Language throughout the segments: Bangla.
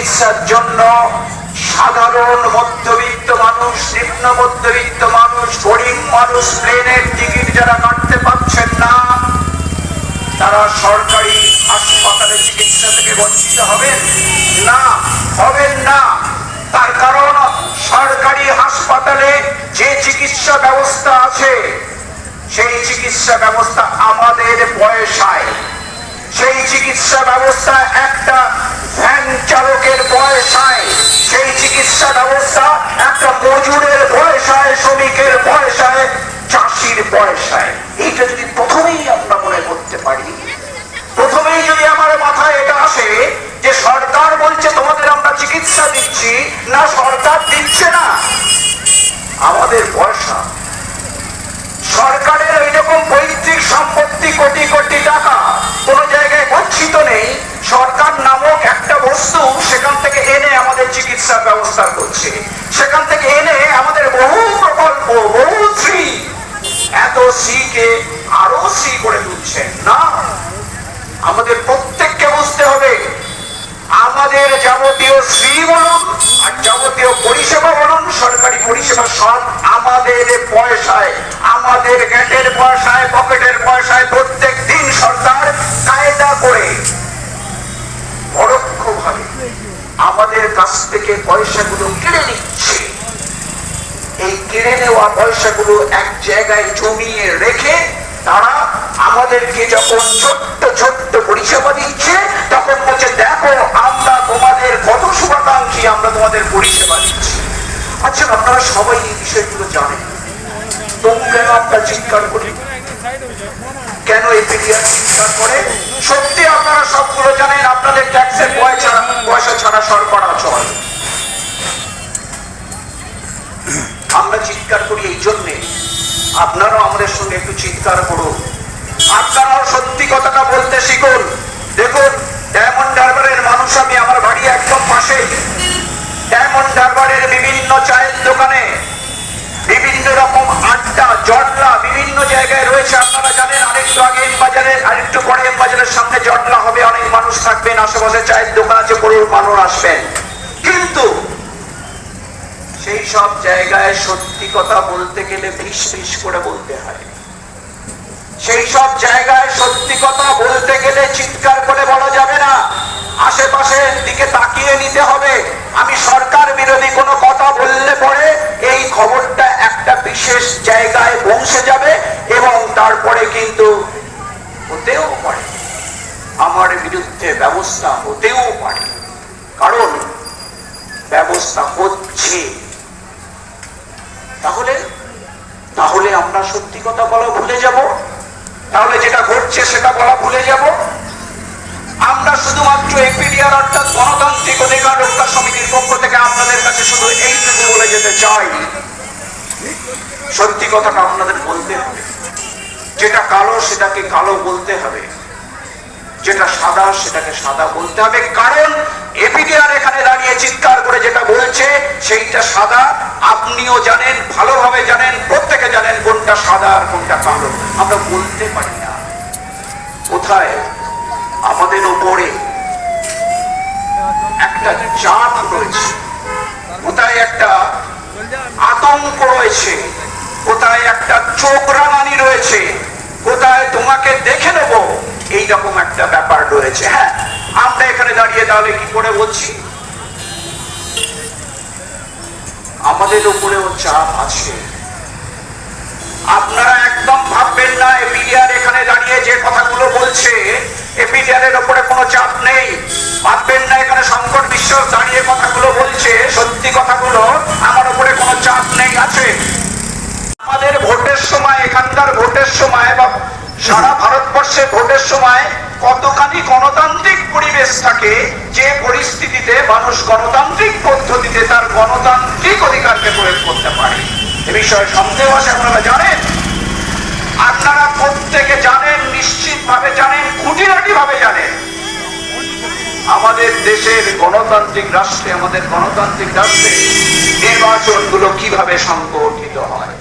চিকিৎসার জন্য সাধারণ মধ্যবিত্ত মানুষ, নিম্ন মধ্যবিত্ত মানুষ, গরিব মানুষ প্লেনের টিকিট যারা কাটতে পারছেন না, তারা সরকারি হাসপাতালে চিকিৎসা থেকে বঞ্চিত হবেন না, হবেন না। তার কারণ সরকারি হাসপাতালে যে চিকিৎসা ব্যবস্থা আছে, সেই চিকিৎসা ব্যবস্থা আমাদের পয়সায়, সেই চিকিৎসা ব্যবস্থা একটা ভ্যান চালকের পয়সায়, সেই চিকিৎসা ব্যবস্থা একটা মজুরের পয়সায়, শ্রমিকের পয়সায়, চাষির পয়সায়। এইটা যদি প্রথমেই আমরা মনে করতে পারি, প্রথমেই যদি আমার মাথায় এটা আসে যে সরকার বলছে তোমাদের আমরা চিকিৎসা দিচ্ছি, না সরকার দিচ্ছে না, আমাদের পয়সা। সরকারের এইরকম পৈতৃক সম্পত্তি কোটি কোটি টাকা কোন জায়গায় গচ্ছিত নেই। সরকার নামক একটা বস্তু সেখান থেকে এনে আমাদের চিকিৎসা ব্যবস্থা করছে, সেখান থেকে এনে আমাদের বহু প্রকল্প, বহু শ্রী, এত শ্রীকে আরো শ্রী করে তুলছেন না। আমাদের প্রত্যেককে বুঝতে হবে, আমাদের যাবতীয় শ্রী বলুন আর যাবতীয় পরিষেবা বলুন, সরকারি পরিষেবা সব আমাদের পয়সায়, আমাদের গ্যাটের পয়সায়, পকেটের পয়সায় প্রত্যেক দিন সরকার কায়দা করে পরোক্ষভাবে আমাদের কাছ থেকে পয়সাগুলো কেড়ে নিচ্ছে। এই কেড়ে নেওয়া পয়সাগুলো এক জায়গায় জমিয়ে রেখে তারা আমাদেরকে যখন ছোট্ট ছোট্ট পরিষেবা দিচ্ছে, তখন বলছে দেখো আমরা তোমাদের কত শুভাকাঙ্ক্ষী, আমরা তোমাদের পরিষেবা দিচ্ছি। আচ্ছা, আপনারা সবাই এই বিষয়গুলো জানেন, তবু কেন আপনারা চিৎকার করি? কেন এই পিডিআর চিৎকার করে? সত্যি আপনারা সবগুলো জানেন, আপনাদের ট্যাক্সের পয়সা ছাড়া সরবরাহ চলে। আমরা চিৎকার করি এই জন্যে, আপনারাও আমাদের সঙ্গে একটু চিৎকার করুন, আপনারাও সত্যি কথাটা বলতে শিখুন। দেখুন, ডায়মন্ড হারবারের মানুষ আমি, আমার বাড়ি একদম পাশে। ডায়মন্ড হারবারের বিভিন্ন চায়ের দোকানে বিভিন্ন রকম আড্ডা, জটলা বিভিন্ন জায়গায় রয়েছে। আপনারা জানেন, আরেকটু আগে বাজারে, আরেকটু পরে বাজারের সামনে জটলা হবে, অনেক মানুষ থাকবেন, আশেপাশে চায়ের দোকান আছে, প্রচুর মানুষ আসবেন। কিন্তু সেই সব জায়গায় সত্যি কথা বলতে গেলে ফিস ফিস করে বলতে হয়। সেই সব জায়গায় সত্যি কথা বলতে গেলে চিৎকার করে বলা যাবে না, আশেপাশের দিকে তাকিয়ে নিতে হবে। আমি সরকার বিরোধী কোনো কথা বললে পরে এই খবরটা একটা বিশেষ জায়গায় পৌঁছে যাবে এবং তারপরে কিন্তু হতেও পারে আমার বিরুদ্ধে ব্যবস্থা হতেও পারে, কারণ ব্যবস্থা হচ্ছে। তাহলে আমরা সত্যি কথা বলা ভুলে যাব, তাহলে যেটা ঘটছে সেটা বলা ভুলে যাব। আমরা শুধুমাত্র এপিডিআর অর্থাৎ গণতান্ত্রিক অধিকার রক্ষা সমিতির পক্ষ থেকে আপনাদের কাছে শুধু এইটুকু বলে যেতে চাই, সত্যি কথাটা আপনাদের বলতে হবে। যেটা কালো সেটাকে কালো বলতে হবে, যেটা সাদা সেটাকে সাদা বলতে হবে। কারণ এপিডিআর এখানে দাঁড়িয়ে চিৎকার করে যেটা বলছে সেইটা সাদা, আপনিও জানেন, ভালোভাবে জানেন, প্রত্যেকে জানেন কোনটা সাদা আর কোনটা কালো। আমরা বলতে পারি না। কোথায় আমাদের উপরে একটা চাপ রয়েছে, কোথায় একটা আতঙ্ক রয়েছে, কোথায় একটা চোখ রাঙানি রয়েছে, কোথায় তোমাকে দেখে নেব, এইরকম একটা ব্যাপার রয়েছে। হ্যাঁ, আমরা এখানে দাঁড়িয়ে তাহলে কি করে বলছি? আমাদের উপরেও চাপ আছে। আপনারা একদম ভাববেন না এপিডিআর এখানে দাঁড়িয়ে যে কথাগুলো বলছে এপিডিআর এর উপরে কোনো চাপ নেই। ভাববেন না এখানে শঙ্কর বিশ্বাস দাঁড়িয়ে কথাগুলো বলছে, সত্যি কথাগুলো, আমার উপরে কোনো চাপ নেই, আছে। আমাদের ভোটের সময়, এখানকার ভোটের সময় বা সারা ভারতবর্ষে ভোটের সময় কতখানি গণতান্ত্রিক পরিবেশ থাকে, যে পরিস্থিতিতে মানুষ গণতান্ত্রিক পদ্ধতিতে তার গণতান্ত্রিক অধিকারকে প্রয়োগ করতে পারে। এ বিষয়ে সন্দেহ আছে? আপনারা জানেন, আপনারা প্রত্যেকে জানেন, নিশ্চিত ভাবে জানেন, খুঁটিনাটি ভাবে জানেন। আমাদের দেশের গণতান্ত্রিক রাষ্ট্রে, আমাদের গণতান্ত্রিক রাষ্ট্রে নির্বাচনগুলো কিভাবে সংগঠিত হয়,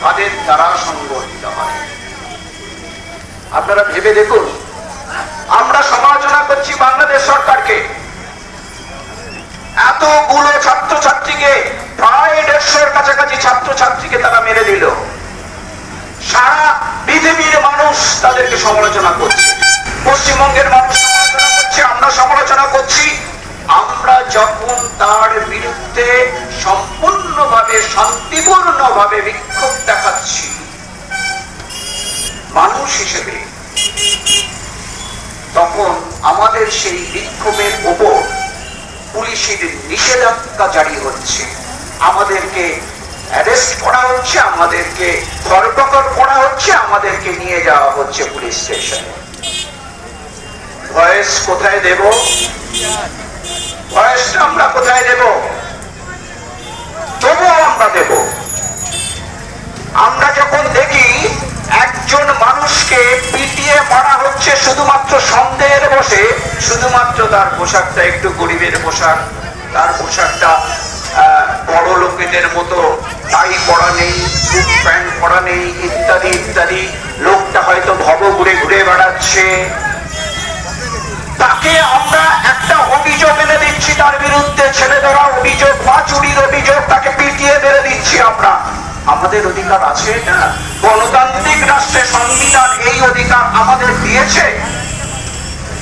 কাদের দ্বারা সংগঠিত হয়। আপনারা ভেবে দেখুন, আমরা সমালোচনা করছি বাংলাদেশ সরকারকে, এতগুলো ছাত্রছাত্রীকে, প্রায় 150-এর কাছাকাছি ছাত্রছাত্রীকে তারা মেরে দিল। সারা পৃথিবীর মানুষ তাদেরকে সমালোচনা করছে, পশ্চিমবঙ্গের মানুষ সমালোচনা করছে, আমরা সমালোচনা করছি। আমরা যখন তার বিরুদ্ধে সম্পূর্ণভাবে শান্তিপূর্ণভাবে বিক্ষোভ দেখাচ্ছি মানুষ হিসেবে, তখন আমাদের সেই বিক্ষোভের উপর পুলিশের নিষেধাজ্ঞা জারি হচ্ছে, আমাদেরকে অ্যারেস্ট করা হচ্ছে, আমাদেরকে ধরপাকড় করা হচ্ছে, আমাদেরকে নিয়ে যাওয়া হচ্ছে পুলিশ স্টেশনে। ভয়েস কোথায় দেব? ভয়েসটা আমরা কোথায় দেব? তবুও আমরা দেব। আমরা যখন দেখি একজন মানুষকে পিটিয়ে মারা হচ্ছে শুধুমাত্র সন্দেহের বশে, শুধুমাত্র তার পোশাকটা একটু গরিবের পোশাক, তার পোশাকটা বড় লোকেদের মতো টাই পরা নেই, স্যুট প্যান্ট পরা নেই, ইত্যাদি ইত্যাদি, লোকটা হয়তো ভব ঘুরে ঘুরে বেড়াচ্ছে, তাকে আমরা একটা অভিযোগ এনে দিচ্ছি, তার বিরুদ্ধে ছেলে ধরা অভিযোগ বা চুরির অভিযোগ, তাকে পিটিয়ে মেরে দিচ্ছি আমরা। আমাদের অধিকার আছে এটা? গণতান্ত্রিক রাষ্ট্রে সংবিধান এই অধিকার আমাদের দিয়েছে?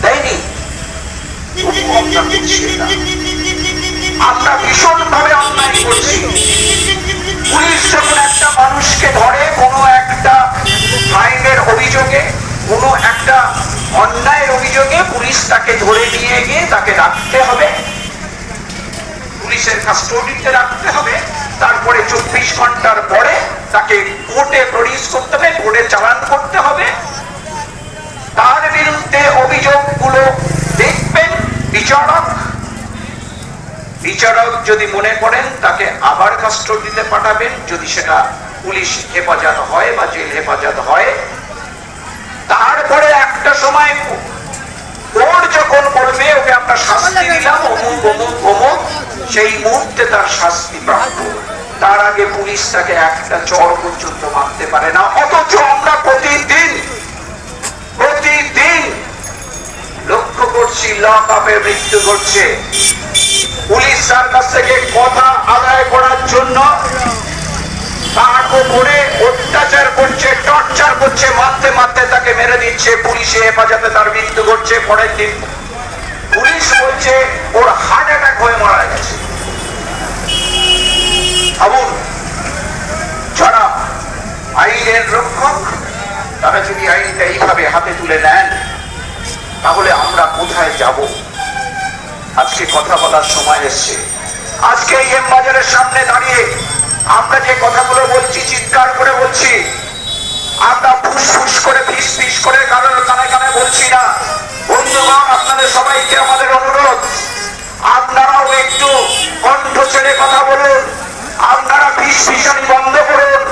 দেয়নি। আমরা ভীষণ ভাবে অন্যায় করছি। পুলিশ যখন একটা মানুষকে ধরে কোনো একটা ক্রাইমের অভিযোগে, কোনো একটা অন্যায়ের অভিযোগে, পুলিশ তাকে ধরে নিয়ে গিয়ে তাকে রাখতে হবে, পুলিশের কাস্টডিতে রাখতে হবে, তারপরে 24 ঘন্টার পরে তাকে কোর্টে প্রডিউস করতে হবে, কোর্টে চালান করতে হবে। তার বিরুদ্ধে অভিযোগগুলো দেখবেন বিচারক, বিচারক যদি মনে করেন তাকে আবার কাস্টডিতে পাঠাবেন, যদি সেটা পুলিশ হেফাজত হয় বা জেল হেফাজত হয়। তারপরে একটা সময় কোর্ট যখন বলবে ওকে আমরা শাস্তি দিলাম অমুক অমুক অমুক, সেই মুহূর্তে তার শাস্তি প্রাপ্ত। তার আগে পুলিশ তাকে একটা চড় পর্যন্ত মারতে পারে না। অথচ আমরা প্রতিদিন লক্ষ্য করছি লক আপে মৃত্যু ঘটছে। পুলিশ তার কাছ থেকে কথা আদায় করার জন্য তার উপরে অত্যাচার করছে, টর্চার করছে, মারতে মারতে তাকে মেরে দিচ্ছে, পুলিশে হেফাজতে তার মৃত্যু ঘটছে। পরের দিন পুলিশ বলছে ওর হার্ট অ্যাটাক হয়ে মারা গেছে। ভাবুন, যারা আইনের রক্ষক তারা যদি আইনটা এইভাবে হাতে তুলে নেন, তাহলে আমরা কোথায় যাব? আজকে কথা বলার সময় এসছে। আজকে এই এম বাজারের সামনে দাঁড়িয়ে আমরা যে কথাগুলো বলছি, চিৎকার করে বলছি, আমরা ফুসফুস করে ফিস ফিস করে কারোর কানে কানে বলছি না। বন্ধুগণ, আপনাদের সবাইকে আমাদের অনুরোধ, আপনারাও একটু কণ্ঠ ছেড়ে কথা বলুন, আপনারা ফিস ফিসানি বন্ধ করুন।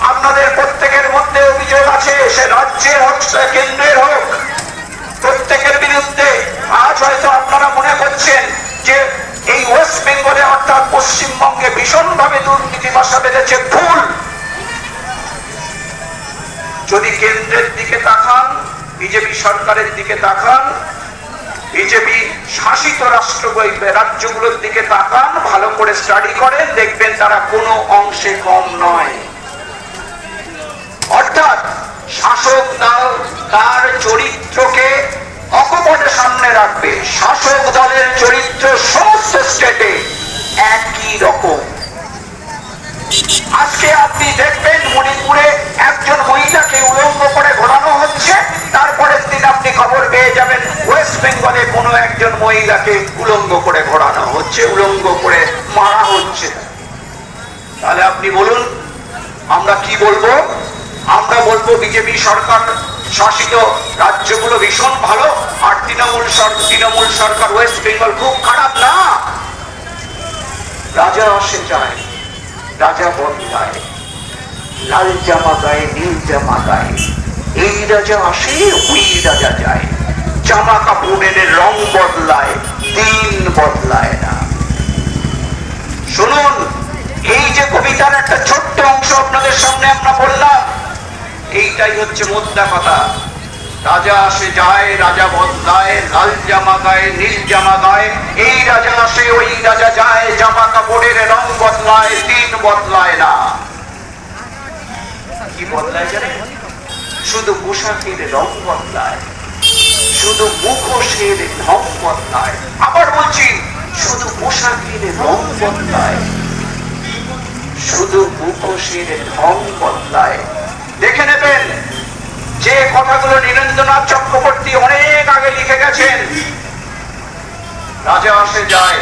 আপনাদের প্রত্যেকের মধ্যে অভিযোগ আছে, সে রাজ্যের হোক কেন্দ্রের হোক, প্রত্যেকের বিরুদ্ধে। আজ হয়তো আপনারা মনে করছেন যে এই ওয়েস্ট বেঙ্গলে অর্থাৎ পশ্চিমবঙ্গে ভীষণভাবে দুর্নীতি বাসা বেঁধেছে। ভুল। যদি কেন্দ্রের দিকে তাকান, বিজেপি সরকারের দিকে তাকান, বিজেপি শাসিত রাজ্যগুলোর দিকে তাকান, ভালো করে স্টাডি করেন, দেখবেন তারা কোনো অংশে কম নয়। অর্থাৎ শাসক দল তার চরিত্রকে অকপটে সামনে রাখবে। শাসক দলের চরিত্র সমস্ত স্টেটে একই রকম। আজকে আপনি দেখবেন মণিপুরে একজন মহিলাকে উলঙ্গ করে ঘোরানো হচ্ছে, তারপরের দিন আপনি খবর পেয়ে যাবেন ওয়েস্ট বেঙ্গলে কোনো একজন মহিলাকে উলঙ্গ করে ঘোরানো হচ্ছে, উলঙ্গ করে মারা হচ্ছে। তাহলে আপনি বলুন আমরা কি বলবো? আমরা বলবো বিজেপি সরকার শাসিত রাজ্যগুলো ভীষণ ভালো, আর তৃণমূল সরকার ওয়েস্ট বেঙ্গল খুব খারাপ। না, রাজা আসে যায়, রাজা বদলায়, লাল জামা গায়ে নীল জামা গায়ে, এই রাজা আসে ওই রাজা যায়, জামা কাপড়ের রং বদলায়, দিন বদলায় না। শুনুন, এই যে কবিতার একটা ছোট্ট অংশ আপনাদের সামনে আমরা বললাম, এইটাই হচ্ছে মোদ্দা কথা। রাজা আসে যায়, রাজা বদলায়, লাল জামা গায়ে, নীল জামা গায়ে। এই রাজা আসে, ওই রাজা যায়, জামা কাপড়ের রং বদলায়, দিন বদলায় না। কি বদলায় জানেন? শুধু পোশাকের রং বদলায়, শুধু মুখোশের ঢং বদলায়। আবার বলছি, শুধু পোশাকের রং বদলায়, শুধু মুখোশের ঢং বদলায়। দেখে নেবেন যে কথাগুলো নীরেন্দ্রনাথ চক্রবর্তী অনেক আগে লিখে গেছেন। রাজা আসে যায়,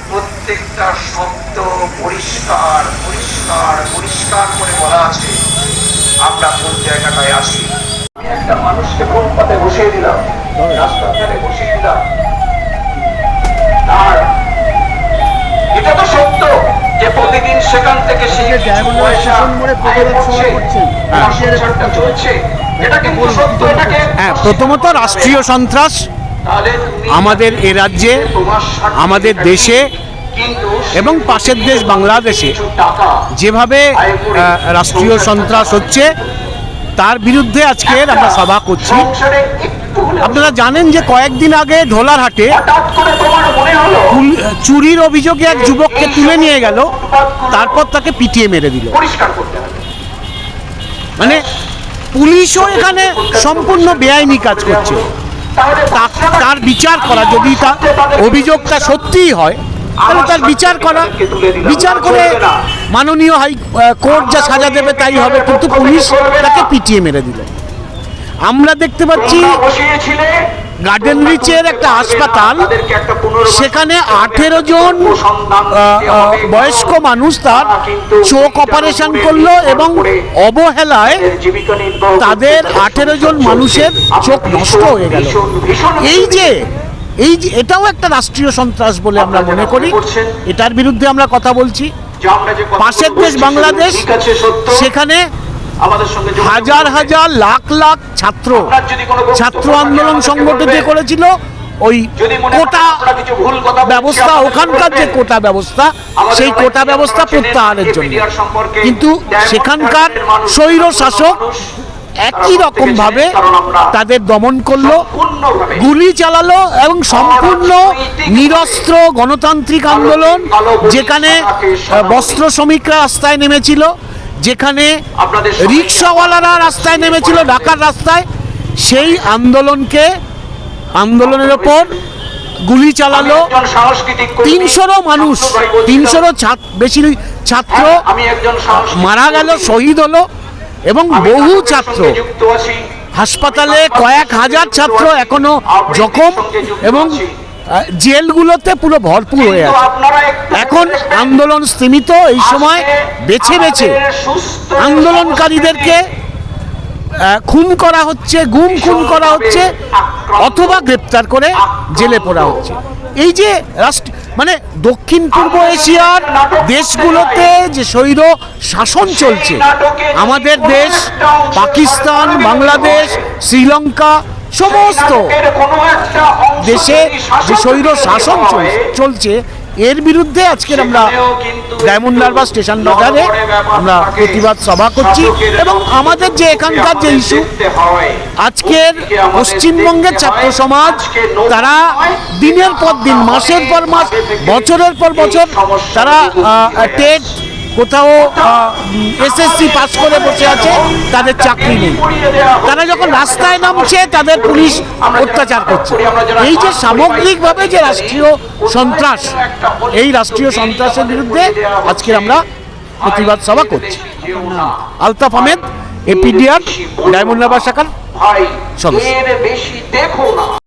প্রত্যেকটা শব্দ পরিষ্কার পরিষ্কার পরিষ্কার করে বলা আছে আমরা কোন জায়গাটায় আছি। আমি একটা মানুষকে ফুটপাতে বসিয়ে দিলাম, রাস্তার ধারে বসিয়ে দিলাম, আর এটা তো সত্য যে প্রতিদিন সেখান থেকে সে পয়সা আয় করছে, সংসারটা চলছে। এটা কিন্তু সত্য। এটাকে প্রথমত রাষ্ট্রীয় সন্ত্রাস আমাদের এ রাজ্যে, আমাদের দেশে এবং পাশের দেশ বাংলাদেশে যেভাবে রাষ্ট্রীয় সন্ত্রাস হচ্ছে তার বিরুদ্ধে আজকের আমরা সভা করছি। আপনারা জানেন যে কয়েকদিন আগে ঢোলারহাটে চুরির অভিযোগে এক যুবককে তুলে নিয়ে গেল, তারপর তাকে পিটিয়ে মেরে দিল। মানে পুলিশও এখানে সম্পূর্ণ বেআইনি কাজ করছে। তার বিচার করা, যদি তার অভিযোগটা সত্যিই হয় তাহলে তার বিচার করে মাননীয় কোর্ট যা সাজা দেবে তাই হবে, কিন্তু পুলিশ তাকে পিটিয়ে মেরে দিল। আমরা দেখতে পাচ্ছি গার্ডেন রিচের একটা হাসপাতাল, সেখানে 18 জন বয়স্ক মানুষ তার চোখ অপারেশন করলো এবং অবহেলায় তাদের 18 জন মানুষের চোখ নষ্ট হয়ে গেল। এই যে এটাও একটা রাষ্ট্রীয় সন্ত্রাস বলে আমরা মনে করি। এটার বিরুদ্ধে আমরা কথা বলছি। পাশের দেশ বাংলাদেশ, সেখানে হাজার হাজার লাখ লাখ ছাত্র আন্দোলন সংগঠিত করেছিল। ওই কোটা ব্যবস্থা, ওখানকার যে কোটা ব্যবস্থা, সেই কোটা ব্যবস্থা প্রত্যাহারের জন্য, কিন্তু সেখানকার স্বৈর শাসক একই রকম ভাবে তাদের দমন করলো, গুলি চালালো এবং সম্পূর্ণ নিরস্ত্র গণতান্ত্রিক আন্দোলন, যেখানে বস্ত্র শ্রমিকরা রাস্তায় নেমেছিল, যেখানে রিক্সাওয়ালারা রাস্তায় নেমেছিল ঢাকার রাস্তায়, সেই আন্দোলনের ওপর গুলি চালালো। 300 মানুষ, 300 বেশি ছাত্র মারা গেল, শহীদ হলো এবং বহু ছাত্র হাসপাতালে, কয়েক হাজার ছাত্র এখনো জখম এবং জেলগুলোতে পুরো ভরপুর হয়ে আছে। এখন আন্দোলন স্তীমিত। এই সময় বেছে বেছে আন্দোলনকারীদেরকে খুন করা হচ্ছে, খুন করা হচ্ছে, অথবা গ্রেপ্তার করে জেলে পোড়া হচ্ছে। এই যে মানে দক্ষিণ পূর্ব এশিয়ার দেশগুলোতে যে স্বৈর শাসন চলছে, আমাদের দেশ, পাকিস্তান, বাংলাদেশ, শ্রীলঙ্কা, সমস্ত দেশে যে স্বৈর শাসন চলছে, এর বিরুদ্ধে আজকের আমরা ডায়মন্ড হারবার স্টেশন বাজারে আমরা প্রতিবাদ সভা করছি। এবং আমাদের যে এখানকার যে ইস্যু, আজকের পশ্চিমবঙ্গের ছাত্র সমাজ, তারা দিনের পর দিন, মাসের পর মাস, বছরের পর বছর তারা টেট, কোথাও এসএসসি পাস করে বসে আছে, তাদের চাকরি নেই। তারা যখন রাস্তায় নামছে তাদের পুলিশ অত্যাচার করছে। এই যে সামগ্রিকভাবে যে রাষ্ট্রীয় সন্ত্রাস, এই রাষ্ট্রীয় সন্ত্রাসের বিরুদ্ধে আজকে আমরা প্রতিবাদ সভা করছি। আলতাফ আহমেদ, এপিডিআর, ডায়মন্ড হারবার শাখার সদস্য।